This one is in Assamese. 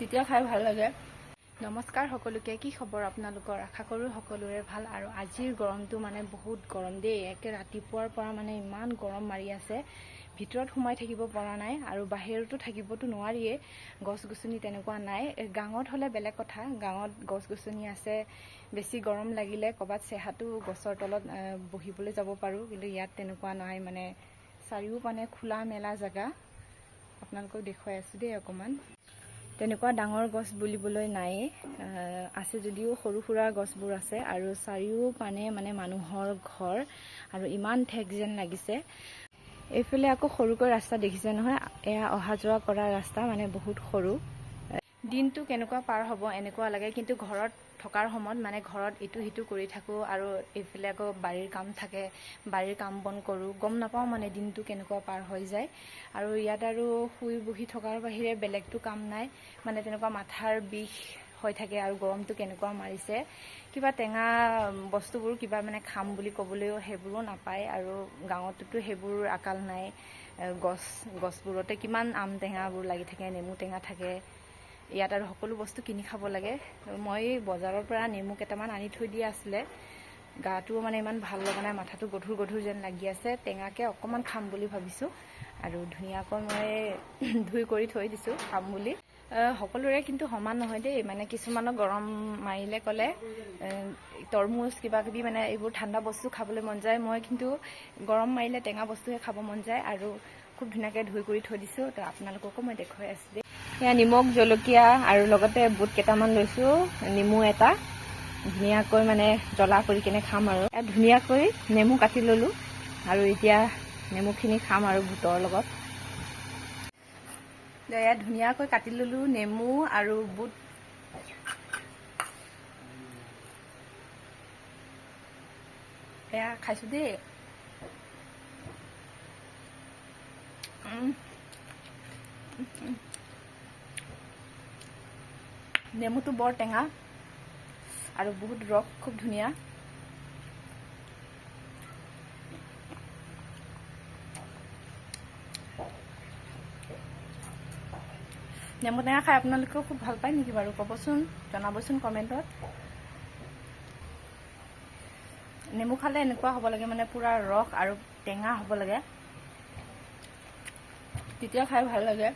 তেতিয়া খাই ভাল লাগে। নমস্কাৰ সকলোকে, কি খবৰ আপোনালোকৰ? আশা কৰোঁ সকলোৰে ভাল। আৰু আজিৰ গৰমটো মানে বহুত গৰম দেই। একে ৰাতিপুৱাৰ পৰা মানে ইমান গৰম মাৰি আছে, ভিতৰত সোমাই থাকিব পৰা নাই আৰু বাহিৰতো থাকিবতো নোৱাৰিয়ে। গছ গছনি তেনেকুৱা নাই। গাঁৱত হ'লে বেলেগ কথা, গাঁৱত গছ গছনি আছে, বেছি গৰম লাগিলে ক'ৰবাত চেহাটো গছৰ তলত বহিবলৈ যাব পাৰোঁ, কিন্তু ইয়াত তেনেকুৱা নাই। মানে চাৰিওপানে খোলা মেলা জেগা। আপোনালোকক দেখুৱাই আছোঁ দেই অকণমান। তেনেকুৱা ডাঙৰ গছ বুলিবলৈ নায়েই, আছে যদিও সৰু সুৰা গছবোৰ আছে। আৰু চাৰিওপানে মানে মানুহৰ ঘৰ আৰু ইমান ঠেক যেন লাগিছে। এইফালে আকৌ সৰুকৈ ৰাস্তা দেখিছে নহয়, এয়া অহা যোৱা কৰা ৰাস্তা, মানে বহুত সৰু। দিনটো কেনেকুৱা পাৰ হ'ব এনেকুৱা লাগে, কিন্তু ঘৰত থকাৰ সময়ত মানে ঘৰত ইটো সিটো কৰি থাকোঁ আৰু এইফালে আকৌ বাৰীৰ কাম থাকে, বাৰীৰ কাম বন কৰোঁ, গম নাপাওঁ মানে দিনটো কেনেকুৱা পাৰ হৈ যায়। আৰু ইয়াত আৰু শুই বহি থকাৰ বাহিৰে বেলেগটো কাম নাই, মানে তেনেকুৱা মাথাৰ বিষ হৈ থাকে। আৰু গৰমটো কেনেকুৱা মাৰিছে, কিবা টেঙা বস্তুবোৰ কিবা মানে খাম বুলি ক'বলৈও সেইবোৰো নাপায়। আৰু গাঁৱততো সেইবোৰ আকাল নাই। গছবোৰতে কিমান আম টেঙাবোৰ লাগি থাকে, নেমু টেঙা থাকে। ইয়াত আৰু সকলো বস্তু কিনি খাব লাগে। মই বজাৰৰ পৰা নেমু কেইটামান আনি থৈ দিয়া আছিলে, গাটোও মানে ইমান ভাল লগা নাই, মাথাটো গধুৰ গধুৰ যেন লাগি আছে। টেঙাকৈ অকণমান খাম বুলি ভাবিছোঁ আৰু ধুনীয়াকৈ মই ধুই কৰি থৈ দিছোঁ খাম বুলি। সকলোৰে কিন্তু সমান নহয় দেই, মানে কিছুমানৰ গৰম মাৰিলে ক'লে তৰমুজ কিবা কিবি মানে এইবোৰ ঠাণ্ডা বস্তু খাবলৈ মন যায়। মই কিন্তু গৰম মাৰিলে টেঙা বস্তুহে খাব মন যায় আৰু খুব ধুনীয়াকৈ ধুই কৰি থৈ দিছোঁ। তো আপোনালোককো মই দেখুৱাই আছোঁ দেই। এয়া নিমখ জলকীয়া আৰু লগতে বুট কেইটামান লৈছোঁ, নেমু এটা, ধুনীয়াকৈ মানে জ্বলা কৰি কিনে খাম। আৰু ধুনীয়াকৈ নেমু কাটি ল'লোঁ আৰু এতিয়া নেমুখিনি খাম আৰু বুটৰ লগত। ইয়াত ধুনীয়াকৈ কাটি ল'লোঁ নেমু আৰু বুট। এয়া খাইছোঁ দেই। নেমুটো বৰ টেঙা আৰু বহুত ৰস খুব ধুনীয়া। নেমু টেঙা খাই আপোনালোকেও খুব ভাল পায় নেকি বাৰু? ক'বচোন, জনাবচোন কমেণ্টত। নেমু খালে এনেকুৱা হ'ব লাগে, মানে পূৰা ৰস আৰু টেঙা হ'ব লাগে, তেতিয়া খাই ভাল লাগে।